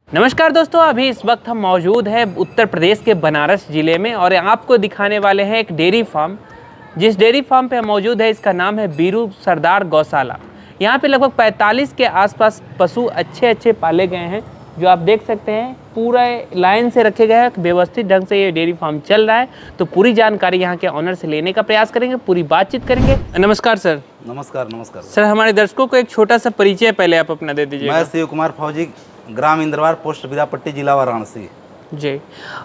नमस्कार दोस्तों, अभी इस वक्त हम मौजूद हैं उत्तर प्रदेश के बनारस ज़िले में और आपको दिखाने वाले हैं एक डेयरी फार्म। जिस डेयरी फार्म पे हम मौजूद है इसका नाम है बीरू सरदार गौशाला। यहाँ पे लगभग 45 के आसपास पशु अच्छे पाले गए हैं, जो आप देख सकते हैं पूरा लाइन से रखे गए हैं। व्यवस्थित ढंग से ये डेयरी फार्म चल रहा है। तो पूरी जानकारी यहाँ के ऑनर से लेने का प्रयास करेंगे, पूरी बातचीत करेंगे। नमस्कार सर। नमस्कार सर, हमारे दर्शकों को एक छोटा सा परिचय पहले आप अपना दे दीजिए। मैं शिव कुमार फौजी, ग्राम इंद्रवार, पोस्ट बीरापट्टी, जिला वाराणसी। जी।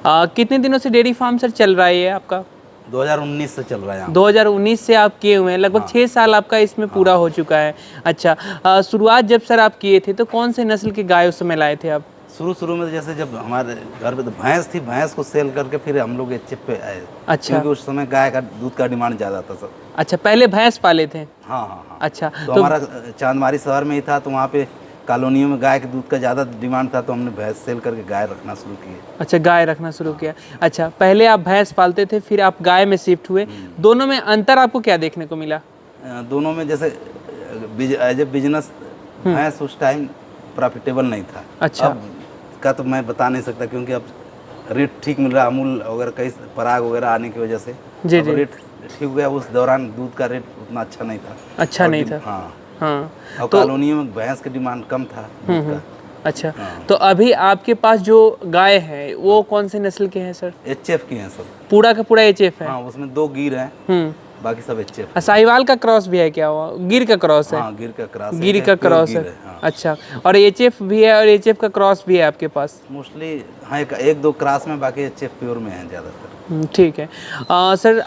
कितने दिनों से डेयरी फार्म सर चल रहा है ये आपका? 2019 से चल रहा है। 2019 से आप किए हुए हैं, लगभग 6 साल आपका इसमें पूरा हो चुका है। अच्छा, शुरुआत जब सर आप किए थे तो कौन से नस्ल की गाय उस समय लाए थे आप? शुरू में जैसे जब हमारे घर पे तो भैंस थी, भैंस को सेल करके फिर हम लोग एचएफ पे आए। अच्छा। क्योंकि उस समय गाय का दूध का डिमांड ज़्यादा था सर। अच्छा, पहले भैंस पाले थे? हाँ। अच्छा, तो हमारा चांदमारी शहर में ही था, तो वहाँ पे कॉलोनियों में गाय के दूध का ज़्यादा डिमांड था, तो हमने भैंस सेल करके गाय रखना शुरू किए। अच्छा, गाय रखना शुरू किया। अच्छा, पहले आप भैंस पालते थे, फिर आप गाय में शिफ्ट हुए। दोनों में अंतर आपको क्या देखने को मिला? दोनों में जैसे एज ए बिजनेस भैंस उस टाइम प्रॉफिटेबल नहीं था। अच्छा। अब का तो मैं बता नहीं सकता, क्योंकि अब रेट ठीक मिल रहा है। अमूल वगैरह कई पराग वगैरह आने की वजह से जी। रेट ठीक हो गया। उस दौरान दूध का रेट उतना अच्छा नहीं था। अच्छा नहीं था। हाँ। और कॉलोनियों में भैंस की डिमांड कम था दूध का। अच्छा। तो अभी आपके पास जो गाय है वो कौन से नस्ल के हैं सर? एचएफ की हैं सब। पूरा का पूरा एचएफ है? हाँ, उसमें 2 गिर हैं, बाकी सब एचएफ। साहिवाल का क्रॉस भी है क्या? हुआ गिर का क्रॉस है? हाँ, गिर का क्रॉस है। हाँ। अच्छा, और एचएफ भी है और एचएफ का क्रॉस भी है आपके पास? मोस्टली हाँ, एक दो क्रॉस में, बाकी एचएफ प्योर में है ज़्यादातर। ठीक है। सर,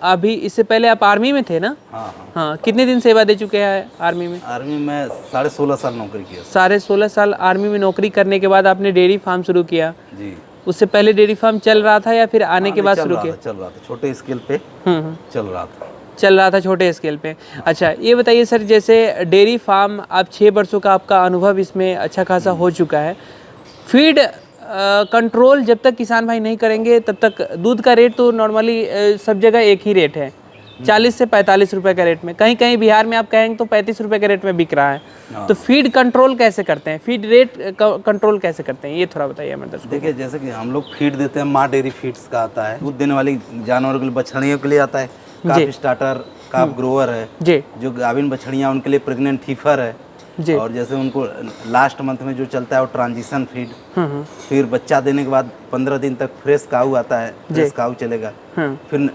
अभी इससे पहले आप आर्मी में थे ना? हाँ। कितने दिन सेवा दे चुके हैं आर्मी में? आर्मी में 16.5 साल नौकरी किया। 16.5 साल आर्मी में नौकरी करने के बाद आपने डेयरी फार्म शुरू किया? जी। उससे पहले डेयरी फार्म चल रहा था या फिर आने के बाद शुरू किया? चल रहा था, छोटे स्केल पे चल रहा था छोटे स्केल पे। अच्छा, ये बताइए सर, जैसे डेयरी फार्म आप 6 वर्षों का आपका अनुभव इसमें अच्छा खासा हो चुका है। फीड कंट्रोल जब तक किसान भाई नहीं करेंगे तब तक दूध का रेट तो नॉर्मली सब जगह एक ही रेट है, 40 से 45 रुपए का रेट में। कहीं बिहार में आप कहेंगे तो 35 रुपए के रेट में बिक रहा है। तो फीड कंट्रोल कैसे करते हैं, फीड रेट कंट्रोल कैसे करते हैं, ये थोड़ा बताइए हमारे दर्शकों को। देखिए, जैसे कि हम लोग फीड देते हैं, माँ डेयरी फीड्स का आता है, दूध देने वाली जानवरों के लिए, बछड़ियों के लिए आता है काफ स्टार्टर, काफ ग्रोवर है जी। जो गाभिन बछड़ियाँ उनके लिए प्रेग्नेंट हीफर है जी। और जैसे उनको लास्ट मंथ में जो चलता है वो ट्रांजिशन फीड। फिर बच्चा देने के बाद 15 दिन तक फ्रेश काऊ आता है, फ्रेश काऊ चलेगा। फिर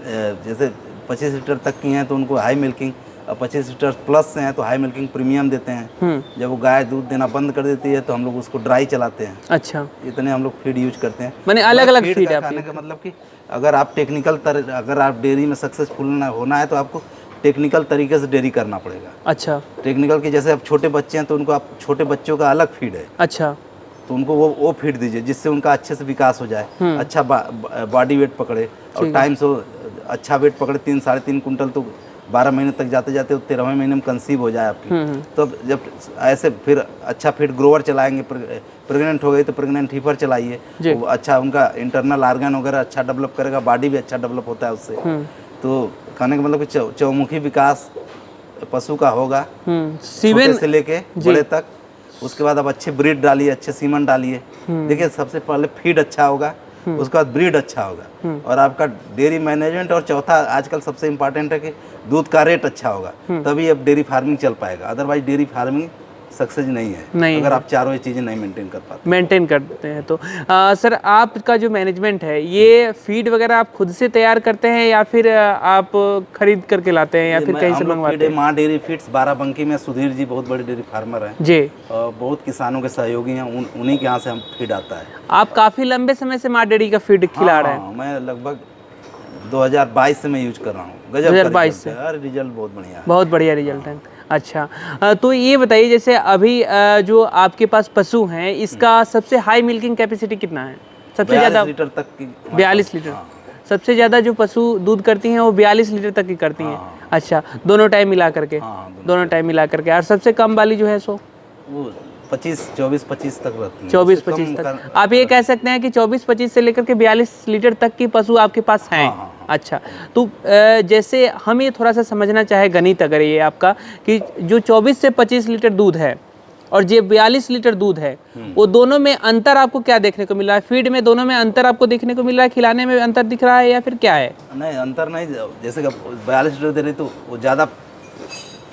जैसे 25 लीटर तक की हैं तो उनको हाई मिल्किंग, और 25 लीटर प्लस से हैं तो हाई मिल्किंग प्रीमियम देते हैं। जब वो गाय दूध देना बंद कर देती है तो हम लोग उसको ड्राई चलाते हैं। अच्छा, इतने हम लोग फीड यूज करते हैं। मैंने अलग-अलग फीड है खाने का मतलब कि अगर आप अगर आप डेयरी में सक्सेसफुल होना है तो आपको टेक्निकल तरीके से डेयरी करना पड़ेगा। अच्छा। टेक्निकल की जैसे अब छोटे बच्चे हैं तो उनको आप छोटे बच्चों का अलग फीड है। अच्छा। तो उनको वो फीड दीजिए जिससे उनका अच्छे से विकास हो जाए, अच्छा बॉडी वेट पकड़े और टाइम से अच्छा वेट पकड़े। 3-3.5 कुंटल तो 12 महीने तक जाते 13वें महीने में कंसीव हो जाए आपकी। तो जब ऐसे फिर अच्छा फीड ग्रोवर चलाएंगे, प्रेग्नेंट हो गई तो प्रेग्नेंट हीफर चलाइए, वो अच्छा उनका इंटरनल ऑर्गन वगैरह अच्छा डेवलप करेगा, बॉडी भी अच्छा डेवलप होता है उससे। तो कहने का मतलब कि चौमुखी विकास पशु का होगा, छोटे से लेके बड़े तक। उसके बाद आप अच्छे ब्रीड डालिए, अच्छे सीमन डालिए। देखिए, सबसे पहले फीड अच्छा होगा, उसके बाद ब्रीड अच्छा होगा और आपका डेयरी मैनेजमेंट, और चौथा आजकल सबसे इम्पोर्टेंट है कि दूध का रेट अच्छा होगा, तभी अब डेयरी फार्मिंग चल पाएगा। अदरवाइज डेयरी फार्मिंग सक्सेस नहीं है अगर आप चारों ये चीज़ें नहीं मेंटेन करते हैं तो। सर, आपका जो मैनेजमेंट है ये फीड वगैरह आप खुद से तैयार करते हैं या फिर आप खरीद करके लाते हैं या फिर कहीं से मंगवाते हैं? माँ डेयरी फीड्स बाराबंकी में सुधीर जी बहुत बड़े डेयरी फार्मर हैं जी, और बहुत किसानों के सहयोगी हैं, उन्हीं के यहाँ से हम फीड आता है। आप काफ़ी लंबे समय से माँ डेयरी का फीड खिला रहे हैं? मैं लगभग 2022 से मैं यूज कर रहा हूँ। 2022 से रिजल्ट बहुत बढ़िया रिजल्ट है। अच्छा, तो ये बताइए, जैसे अभी जो आपके पास पशु हैं इसका सबसे हाई मिल्किंग कैपेसिटी कितना है? सबसे ज़्यादा 42 लीटर तक की। 42 लीटर। सबसे ज़्यादा जो पशु दूध करती हैं वो 42 लीटर तक की करती हैं। अच्छा, दोनों टाइम मिला करके? दोनों टाइम मिला करके। और सबसे कम वाली जो है सो 24-25 तक रहती है। 24-25 तक। आप ये कह सकते हैं कि 24-25 से लेकर के 42 लीटर तक की पशु आपके पास हैं? अच्छा, तो जैसे हम ये थोड़ा सा समझना चाहे गणित, अगर ये आपका कि जो 24 से 25 लीटर दूध है और ये 42 लीटर दूध है, वो दोनों में अंतर आपको क्या देखने को मिल रहा है? फीड में दोनों में अंतर आपको देखने को मिल रहा है, खिलाने में अंतर दिख रहा है या फिर क्या है? नहीं, अंतर नहीं, जैसे कि 42 लीटर दे रही तो वो ज़्यादा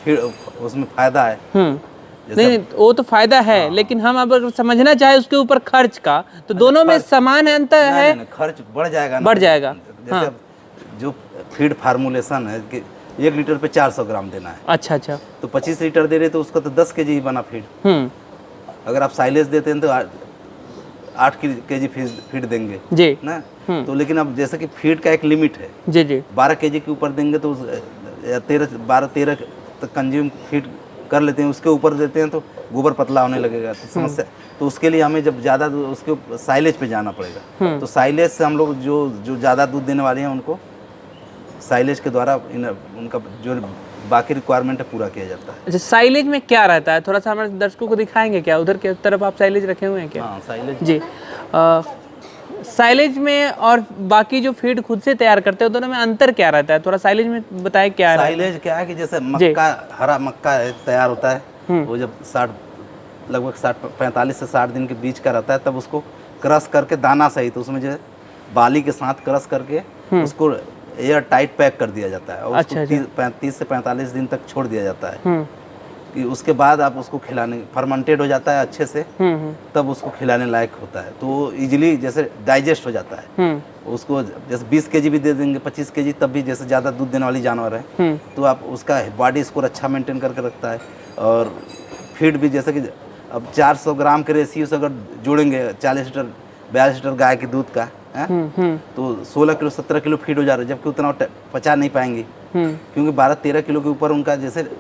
फिर उसमें फ़ायदा है। नहीं, वो तो फायदा है, लेकिन हम अगर समझना चाहे उसके ऊपर खर्च का, तो दोनों में समान अंतर है। नहीं, खर्च बढ़ जाएगा ना, बढ़ जाएगा। जैसे अब जो फीड फार्मूलेशन है कि 1 लीटर पे 400 ग्राम देना है। अच्छा अच्छा। तो 25 लीटर दे रहे तो उसका तो 10 केजी ही बना फीड। अगर आप साइलेज देते हैं तो 8 केजी फीड देंगे जी ना। तो लेकिन अब जैसे कि फीड का एक लिमिट है जी जी, 12 केजी के ऊपर देंगे तो 12-13 तक कंज्यूम फीड कर लेते हैं, उसके ऊपर देते हैं तो गोबर पतला होने लगेगा, तो समस्या। तो उसके लिए हमें जब ज़्यादा उसके साइलेज पे जाना पड़ेगा। तो साइलेज से हम लोग जो ज़्यादा दूध देने वाले हैं उनको साइलेज के द्वारा उनका जो बाकी रिक्वायरमेंट है पूरा किया जाता है। अच्छा, साइलेज में क्या रहता है, थोड़ा सा हमारे दर्शकों को दिखाएंगे क्या? उधर की तरफ आप साइलेज रखे हुए हैं क्या? हाँ, साइलेज जी। साइलेज में और बाकी जो फीड खुद से तैयार करते हैं दोनों में अंतर क्या रहता है? थोड़ा साइलेज में बताएं क्या है। साइलेज क्या है कि जैसे मक्का, हरा मक्का है, तैयार होता है, वो जब लगभग 45 से 60 दिन के बीच का रहता है, तब उसको क्रश करके दाना सहित उसमें जो बाली के साथ क्रश करके उसको एयर टाइट पैक कर दिया जाता है और उसको 30 से 45 दिन तक छोड़ दिया जाता है कि उसके बाद आप उसको खिलाने, फर्मेंटेड हो जाता है अच्छे से, तब उसको खिलाने लायक होता है। तो इजीली जैसे डाइजेस्ट हो जाता है। उसको जैसे 20 केजी भी दे देंगे, 25 केजी, तब भी जैसे ज़्यादा दूध देने वाली जानवर है तो आप उसका बॉडी स्कोर अच्छा मेंटेन करके रखता है। और फीड भी जैसे कि अब 400 ग्राम के रेशियो से अगर जोड़ेंगे 40 लीटर 42 लीटर गाय के दूध का है, तो 16 किलो 17 किलो फीड हो जा रहा है, जबकि उतना पचा नहीं पाएंगी क्योंकि 12-13 किलो के ऊपर उनका जैसे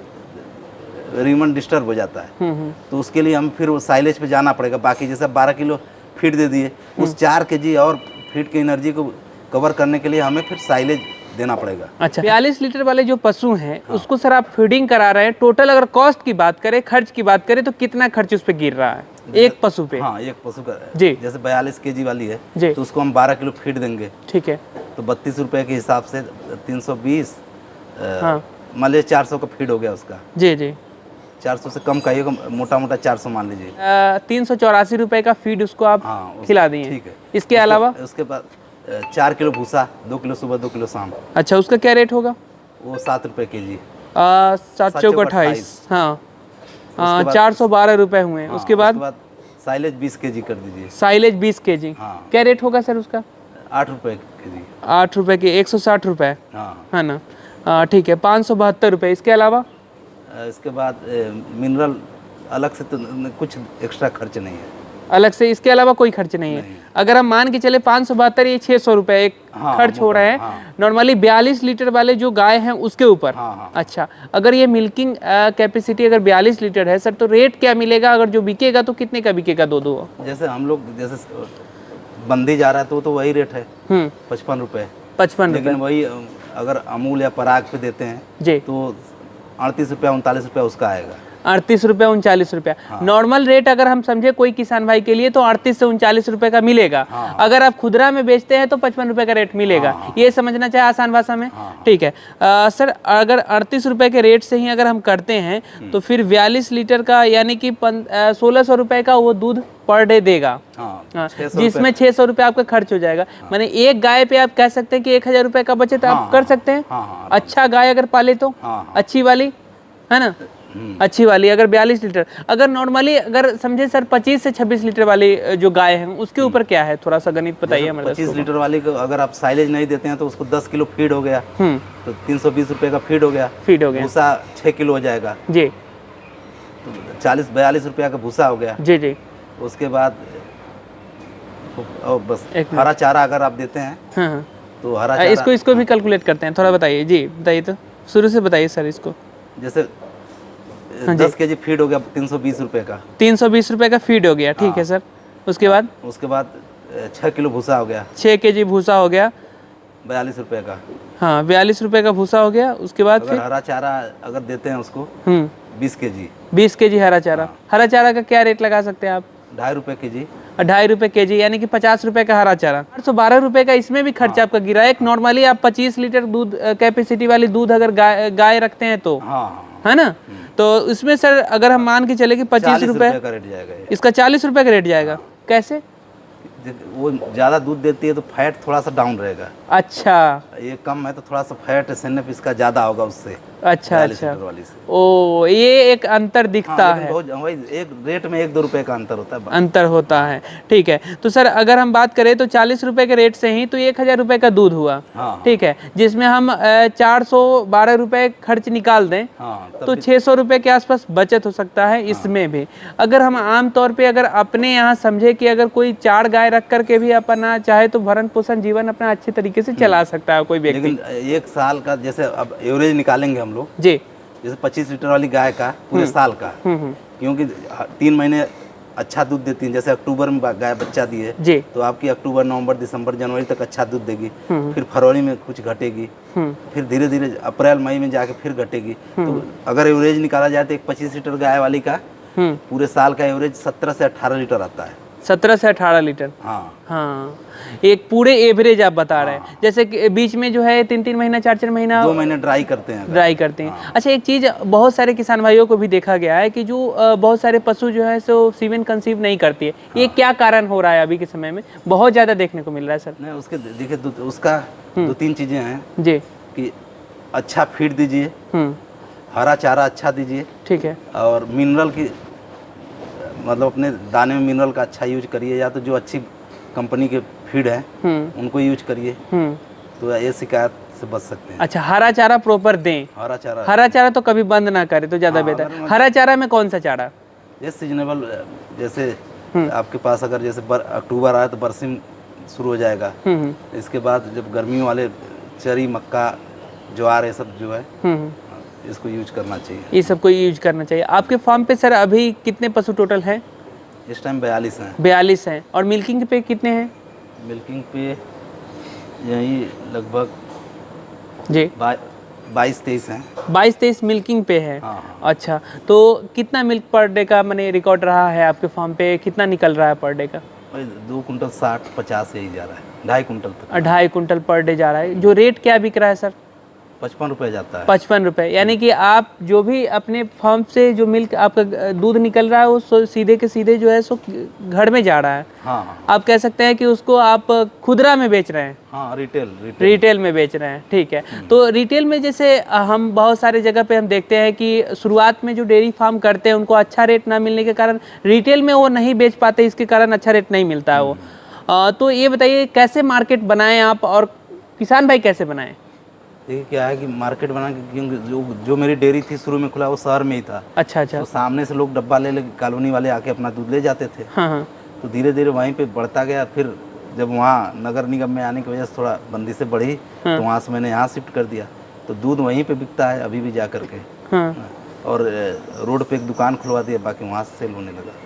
रीमन डिस्टर्ब हो जाता है। तो उसके लिए हम फिर वो साइलेज पे जाना पड़ेगा। बाकी जैसे 12 किलो फीड दे दिए, उस 4 केजी और फीड की एनर्जी को कवर करने के लिए हमें फिर साइलेज देना पड़ेगा। अच्छा, 42 लीटर वाले जो पशु हैं उसको सर आप फीडिंग करा रहे हैं, टोटल अगर कॉस्ट की बात करें, खर्च की बात करें, तो कितना खर्च उस पे गिर रहा है एक पशु पे? हाँ, एक पशु का जी, जैसे 42 केजी वाली है जी, तो उसको हम 12 किलो फीड देंगे, ठीक है, तो 32 रुपए के हिसाब से 320, मान लीजिए 400 का फीड हो गया उसका। जी जी, 400 से कम का, मोटा मोटा 400 मान लीजिए। 384 रुपए का फीड उसको आप खिला दिए। ठीक है। इसके अलावा उसके बाद 4 किलो भूसा, 2 किलो सुबह 2 किलो शाम। अच्छा, उसका क्या रेट होगा? वो 7 रुपए केजी। 7 चौक 28, हाँ, 412 रुपए हुए। उसके बाद साइलेज 20 केजी कर दीजिए। साइलेज 20 केजी, क्या रेट होगा सर उसका? 8 रुपए केजी। 8 रुपए के 160 रुपए, है ना? ठीक है, 572 रुपए। इसके अलावा इसके बाद मिनरल अलग से तो कुछ एक्स्ट्रा खर्च नहीं है अलग से, इसके अलावा कोई खर्च नहीं है। अगर हम मान के चले 572, ये 600 रुपए एक खर्च हो रहा है नॉर्मली 42 लीटर वाले जो गाय हैं उसके ऊपर। अच्छा, अगर ये मिल्किंग कैपेसिटी अगर 42 लीटर है सर, तो रेट क्या मिलेगा? अगर जो बिकेगा तो कितने का बिकेगा दो? जैसे हम लोग जैसे बंदी जा रहा है तो वही रेट है 55 रुपए। 55 रुपए। लेकिन वही अगर अमूल या पराग पे देते हैं जी तो 38 रुपया 39 रुपया उसका आएगा। 38 रुपया 39 रुपया नॉर्मल रेट अगर हम समझे कोई किसान भाई के लिए तो 38 से 39 रुपए का मिलेगा। अगर आप खुदरा में बेचते हैं तो 55 रुपए का रेट मिलेगा। ये समझना चाहिए आसान भाषा में। ठीक है सर, अगर 38 रुपए के रेट से ही अगर हम करते हैं तो फिर 42 लीटर का यानी कि 1600 रुपए का वो दूध पर डे देगा, जिसमें 600 रुपये आपका खर्च हो जाएगा। माने एक गाय पे आप कह सकते हैं कि 1000 रुपए का बचत आप कर सकते हैं। अच्छा गाय अगर पाले तो अच्छी वाली, है ना, अच्छी वाली अगर 42 लीटर, अगर नॉर्मली अगर समझे सर 25 से 26 लीटर वाली जो गाय है उसके ऊपर क्या है, थोड़ा सा गणित बताइए हमारे। 25 लीटर वाली को अगर आप साइलेज नहीं देते हैं तो उसको 10 किलो फीड हो गया तो 320 रुपए का फीड हो गया। भूसा 6 किलो हो जाएगा जी, तो 40-42 रुपया का भूसा हो गया जी जी। उसके बाद बस हरा चारा अगर आप देते हैं तो हरा चारा इसको भी कैलकुलेट करते हैं, थोड़ा बताइए जी, बताइए तो शुरू से बताइए सर इसको। जैसे 10 केजी फीड हो गया 320 रुपए का, 320 रुपए का फीड हो गया। ठीक है सर, उसके बाद 6 किलो भूसा हो गया, 6 केजी भूसा हो गया 42 रुपए का। हाँ, 42 रुपए का भूसा हो गया। उसके बाद फिर हरा चारा अगर देते हैं उसको 20 केजी हरा चारा। हरा चारा का क्या रेट लगा सकते हैं आप? 2.5 रुपए केजी। 2.5 रुपए केजी यानी कि 50 रुपए का हरा चारा। 812 रुपए का इसमें भी खर्चा आपका गिरा है। नॉर्मली आप 25 लीटर दूध कैपेसिटी वाली दूध अगर गाय रखते हैं तो, है ना, तो इसमें सर अगर हम मान के चले कि 25 रुपये का रेट जाएगा ये। इसका 40 रुपये का रेट जाएगा। कैसे? वो ज़्यादा दूध देती है तो फैट थोड़ा सा डाउन रहेगा। अच्छा, ये कम है तो थोड़ा सा फैट SNF इसका ज़्यादा होगा उससे। अच्छा 42 अच्छा, लीटर वाली से। ओ ये एक अंतर दिखता हाँ, है। बहुत वही एक रेट में 1-2 रुपए का अंतर होता है। अंतर होता है, ठीक है। तो सर अगर हम बात करें तो 40 रुपए के रेट से ही तो 1000 रुपए का दूध हुआ, हाँ, ठीक है, जिसमें हम 412 रुपए खर्च निकाल दें हाँ, तो 600 रुपए के आसपास बचत हो सकता है इसमें भी। अगर हम आम तौर पे अगर अपने यहाँ समझे कि अगर कोई 4 गाय रख करके भी अपना चाहे तो भरण पोषण जीवन अपना अच्छे तरीके से चला सकता है कोई व्यक्ति। लेकिन 1 साल का जैसे अब एवरेज निकालेंगे हम लोग, जी, जैसे 25 लीटर वाली गाय का पूरे साल का, क्योंकि 3 महीने अच्छा दूध देती है। जैसे अक्टूबर में गाय बच्चा दी है जी, तो आपकी अक्टूबर, नवंबर, दिसंबर, जनवरी तक अच्छा दूध देगी। फिर फरवरी में कुछ घटेगी, फिर धीरे धीरे अप्रैल मई में जाके फिर घटेगी। तो अगर एवरेज निकाला जाए तो एक 25 लीटर गाय वाली का पूरे साल का एवरेज 17 से 18 लीटर आता है। 17 से 18 लीटर। हाँ हाँ, एक पूरे एवरेज आप बता रहे हैं। जैसे कि बीच में जो है 3-3 महीना 4-4 महीना 2 महीने ड्राई करते हैं। ड्राई करते हैं। अच्छा, एक चीज़ बहुत सारे किसान भाइयों को भी देखा गया है कि जो बहुत सारे पशु जो है सो सीमेन कंसीव नहीं करती है। ये क्या कारण हो रहा है अभी के समय में? बहुत ज़्यादा देखने को मिल रहा है सर। नहीं, उसके देखिए उसका 2-3 चीज़ें हैं जी, कि अच्छा फीड दीजिए, हरा चारा अच्छा दीजिए, ठीक है, और मिनरल की मतलब अपने दाने में मिनरल का अच्छा यूज करिए, या तो जो अच्छी कंपनी के फीड है उनको यूज करिए, तो ये शिकायत से बच सकते हैं। अच्छा, हरा चारा प्रॉपर दें। हरा चारा तो कभी बंद ना करें तो ज़्यादा बेहतर। हरा चारा में कौन सा चारा? ये सीजनेबल, जैसे आपके पास अगर जैसे अक्टूबर आए तो बरसिम शुरू हो जाएगा। इसके बाद जब गर्मियों वाले चरी, मक्का, ज्वार, ये सब जो है इसको यूज करना चाहिए। ये सबको यूज करना चाहिए। आपके फार्म पे सर अभी कितने पशु टोटल हैं? इस टाइम 42 हैं। 42 हैं। और मिल्किंग पे कितने हैं? मिल्किंग पे यही लगभग जी 22-23 हैं। 22-23 मिल्किंग पे है। हाँ। अच्छा, तो कितना मिल्क पर डे का मैंने रिकॉर्ड रहा है आपके फार्म पे? कितना निकल रहा है पर डे का? 2 कुंटल 60-50 यही जा रहा है, 2.5 कुंटल तक। 2.5 कुंटल पर डे जा रहा है। जो रेट क्या बिक रहा है सर? 55 रुपये जाता है। 55 रुपये। यानी कि आप जो भी अपने फार्म से जो मिल्क आपका दूध निकल रहा है वो सीधे के सीधे जो है सो घर में जा रहा है। हाँ, आप कह सकते हैं कि उसको आप खुदरा में बेच रहे हैं। हाँ, रिटेल में बेच रहे हैं, ठीक है। तो रिटेल में जैसे हम बहुत सारे जगह पे हम देखते हैं कि शुरुआत में जो डेयरी फार्म करते हैं उनको अच्छा रेट ना मिलने के कारण रिटेल में वो नहीं बेच पाते, इसके कारण अच्छा रेट नहीं मिलता है वो। तो ये बताइए कैसे मार्केट बनाएं आप, और किसान भाई कैसे बनाएं? देखिए क्या है कि मार्केट बना के, क्योंकि जो मेरी डेयरी थी शुरू में खुला वो शहर में ही था। अच्छा अच्छा। तो सामने से लोग डब्बा ले कॉलोनी वाले आके अपना दूध ले जाते थे। हाँ हाँ। तो धीरे धीरे वहीं पे बढ़ता गया। फिर जब वहाँ नगर निगम में आने की वजह से थोड़ा बंदी से बढ़ी, तो वहाँ से मैंने यहाँ शिफ्ट कर दिया। तो दूध वहीं पे बिकता है अभी भी जा करके। हाँ। और रोड पे एक दुकान खुलवा दिया, बाकी वहाँ से सेल होने लगा।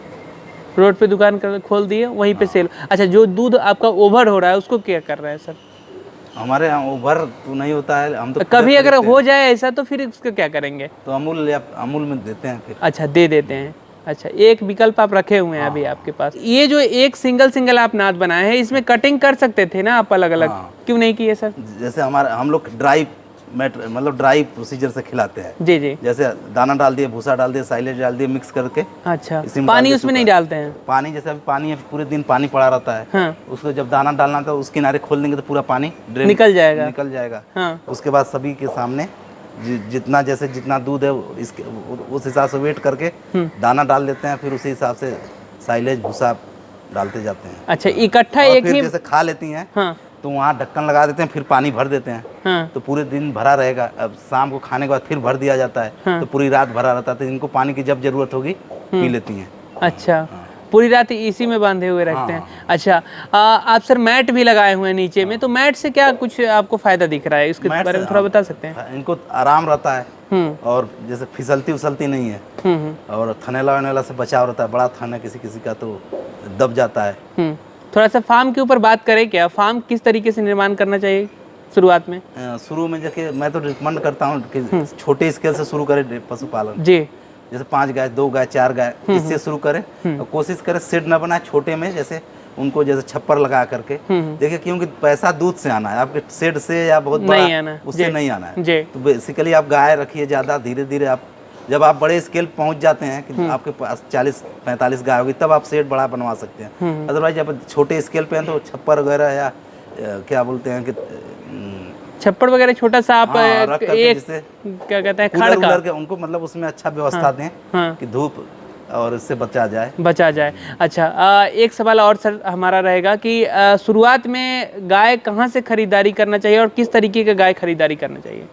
रोड पे दुकान खोल दिए, वहीं पे सेल। अच्छा, जो दूध आपका ओवर हो रहा है उसको क्या कर रहे हैं सर? हमारे यहाँ ओवर तो नहीं होता है, हम तो कभी अगर हो जाए ऐसा तो फिर उसका क्या करेंगे? तो अमूल में देते हैं फिर। अच्छा, दे देते हैं। अच्छा, एक विकल्प आप रखे हुए हैं अभी आपके पास। ये जो एक सिंगल आप नाद बनाए हैं, इसमें कटिंग कर सकते थे ना आप अलग अलग, क्यों नहीं किए सर? जैसे हम लोग मतलब ड्राई प्रोसीजर से खिलाते हैं। जी जी। जैसे दाना डाल दिए, भूसा डाल दिए, साइलेज डाल दिए, मिक्स करके। अच्छा, पानी उसमें नहीं डालते हैं? पानी जैसे अभी पानी है, पूरे दिन पानी पड़ा रहता है। हाँ। उसको जब दाना डालना था उस किनारे खोल देंगे तो पूरा पानी निकल जाएगा। हाँ। उसके बाद सभी के सामने जितना दूध है इसके उस हिसाब से वेट करके दाना डाल देते हैं। फिर उसी हिसाब से साइलेज भूसा डालते जाते हैं। अच्छा, इकट्ठा एक ही जैसे खा लेती हैं। हाँ। तो वहाँ ढक्कन लगा देते हैं, फिर पानी भर देते हैं। हाँ। तो पूरे दिन भरा रहेगा। अब शाम को खाने के बाद फिर भर दिया जाता है। हाँ। तो पूरी रात भरा रहता है। तो इनको पानी की जब जरूरत होगी पी लेती हैं। अच्छा, पूरी रात इसी में बांधे हुए रखते हैं। अच्छा, आप सर मैट भी लगाए हुए हैं नीचे में, तो मैट से क्या कुछ आपको फायदा दिख रहा है, इसके बारे में थोड़ा बता सकते हैं? इनको आराम रहता है और जैसे फिसलती उसलती नहीं है, और थनेला वनेला से बचाव रहता है। बड़ा थन है किसी का तो दब जाता है। थोड़ा सा फार्म के ऊपर बात करें क्या? फार्म किस तरीके से निर्माण करना चाहिए शुरुआत में? शुरू में देखिए मैं तो रिकमेंड करता हूँ कि छोटे स्केल से शुरू करें पशुपालन। जी। जैसे 5 गाय, 2 गाय, 4 गाय, इससे शुरू करें। और कोशिश करें शेड ना बनाए, छोटे में जैसे उनको जैसे छप्पर लगा करके। देखिए क्योंकि पैसा दूध से आना है, आपके शेड से या बहुत बड़ा उससे नहीं आना है। तो बेसिकली आप गाय रखिए ज़्यादा, धीरे धीरे आप जब आप बड़े स्केल पहुंच जाते हैं कि आपके पास 40-45 गाय होगी, तब आप शेड बड़ा बनवा सकते हैं। अदरवाइज जब छोटे स्केल पे हैं तो छप्पर वगैरह या क्या बोलते हैं कि छप्पर वगैरह छोटा सा आप रख करके एक जिससे क्या कहते हैं कूलर खड़ का वूलर के उनको मतलब उसमें अच्छा व्यवस्था दें कि धूप और इससे बचा जाए। अच्छा, एक सवाल और सर हमारा रहेगा कि शुरुआत में गाय कहाँ से खरीदारी करना चाहिए और किस तरीके का गाय खरीदारी करना चाहिए?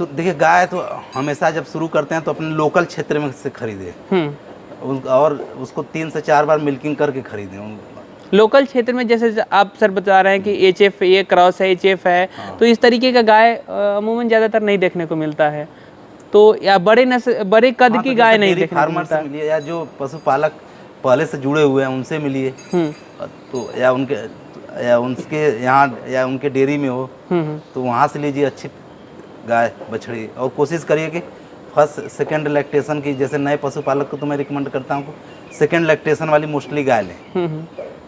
देखिए, गाय तो हमेशा जब शुरू करते हैं तो अपने लोकल क्षेत्र में से खरीदें और उसको 3 से 4 बार मिल्किंग करके खरीदें। लोकल क्षेत्र में जैसे आप सर बता रहे हैं कि HF ये क्रॉस है, HF है, तो इस तरीके का गाय अमूमन ज़्यादातर नहीं देखने को मिलता है, तो या बड़े कद की गाय नहीं देखने को मिलता है। मिलिए या जो पशुपालक पहले से जुड़े हुए हैं उनसे मिलिए, तो या उनके यहाँ या उनके डेयरी में हो तो वहाँ से लीजिए अच्छी गाय बछड़ी। और कोशिश करिए कि फर्स्ट सेकंड लैक्टेशन की, जैसे नए पशुपालक को तो मैं रिकमेंड करता हूँ सेकंड लैक्टेशन वाली मोस्टली गाय लें।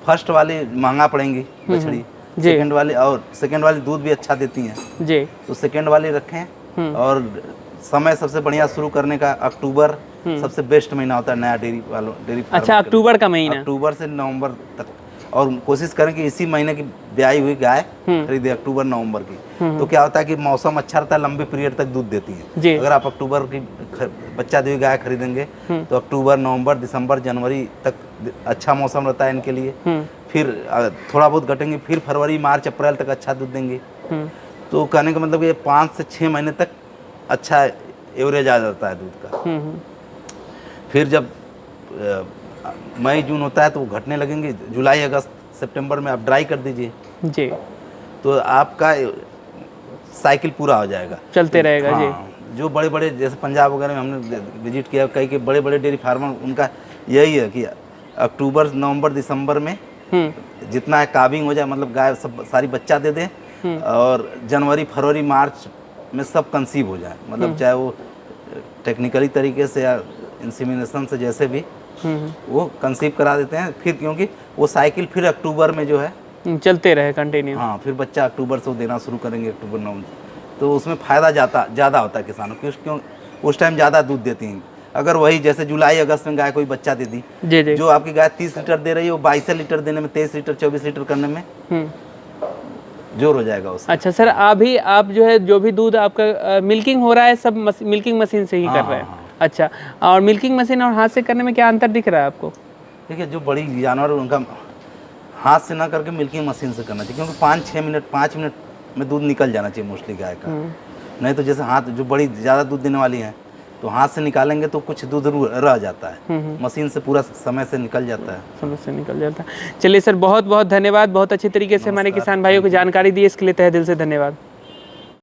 फर्स्ट वाली महंगा पड़ेंगी बछड़ी, सेकंड वाली दूध भी अच्छा देती हैं जी, तो सेकंड वाली रखें। और समय सबसे बढ़िया शुरू करने का अक्टूबर सबसे बेस्ट महीना होता है नया डेयरी। अच्छा, अक्टूबर का महीना, अक्टूबर से नवंबर तक, और कोशिश करें कि इसी महीने की ब्याई हुई गाय खरीदे, अक्टूबर नवंबर की। तो क्या होता है कि मौसम अच्छा रहता है, लंबे पीरियड तक दूध देती है। अगर आप अक्टूबर की बच्चा दी हुई गाय खरीदेंगे तो अक्टूबर, नवंबर, दिसंबर, जनवरी तक अच्छा मौसम रहता है इनके लिए। फिर थोड़ा बहुत घटेंगे, फिर फरवरी, मार्च, अप्रैल तक अच्छा दूध देंगे। तो कहने का मतलब ये 5 से 6 महीने तक अच्छा एवरेज आ जाता है दूध का। फिर जब मई जून होता है तो वो घटने लगेंगे। जुलाई, अगस्त, सितंबर में आप ड्राई कर दीजिए जी, तो आपका साइकिल पूरा हो जाएगा, चलते रहेगा जी। जो बड़े बड़े जैसे पंजाब वगैरह में हमने विजिट किया, कई के बड़े बड़े डेयरी फार्मर, उनका यही है कि अक्टूबर, नवंबर, दिसंबर में जितना है काविंग हो जाए, मतलब गाय सब सारी बच्चा दे दे, और जनवरी, फरवरी, मार्च में सब कंसीव हो जाए, मतलब चाहे वो टेक्निकली तरीके से या इंसेमिनेशन से जैसे भी वो कंसीव करा देते हैं। फिर क्योंकि वो साइकिल फिर अक्टूबर में जो है चलते रहे कंटिन्यू, हाँ, फिर बच्चा अक्टूबर से वो देना शुरू करेंगे, अक्टूबर नवंबर, तो उसमें फ़ायदा ज़्यादा होता है किसानों को, क्यों उस टाइम ज़्यादा दूध देती हैं। अगर वही जैसे जुलाई अगस्त में गाय कोई बच्चा दे दी, जो आपकी गाय 30 लीटर दे रही है वो 22 लीटर देने में, 23 लीटर 24 लीटर करने में जोर हो जाएगा उसका। अच्छा सर, अभी आप जो है जो भी दूध आपका मिल्किंग हो रहा है सब मिल्किंग मशीन से ही कर रहे हैं? अच्छा, और मिल्किंग मशीन और हाथ से करने में क्या अंतर दिख रहा है आपको? देखिए, जो बड़ी जानवर उनका हाथ से ना करके मिल्किंग मशीन से करना चाहिए, क्योंकि 5 मिनट में दूध निकल जाना चाहिए मोस्टली गाय का। नहीं तो जैसे हाथ, जो बड़ी ज़्यादा दूध देने वाली हैं तो हाथ से निकालेंगे तो कुछ दूध रह जाता है, मशीन से पूरा समय से निकल जाता है। चलिए सर, बहुत बहुत धन्यवाद, बहुत अच्छी तरीके से हमारे किसान भाइयों को जानकारी दी, इसके लिए तहे दिल से धन्यवाद।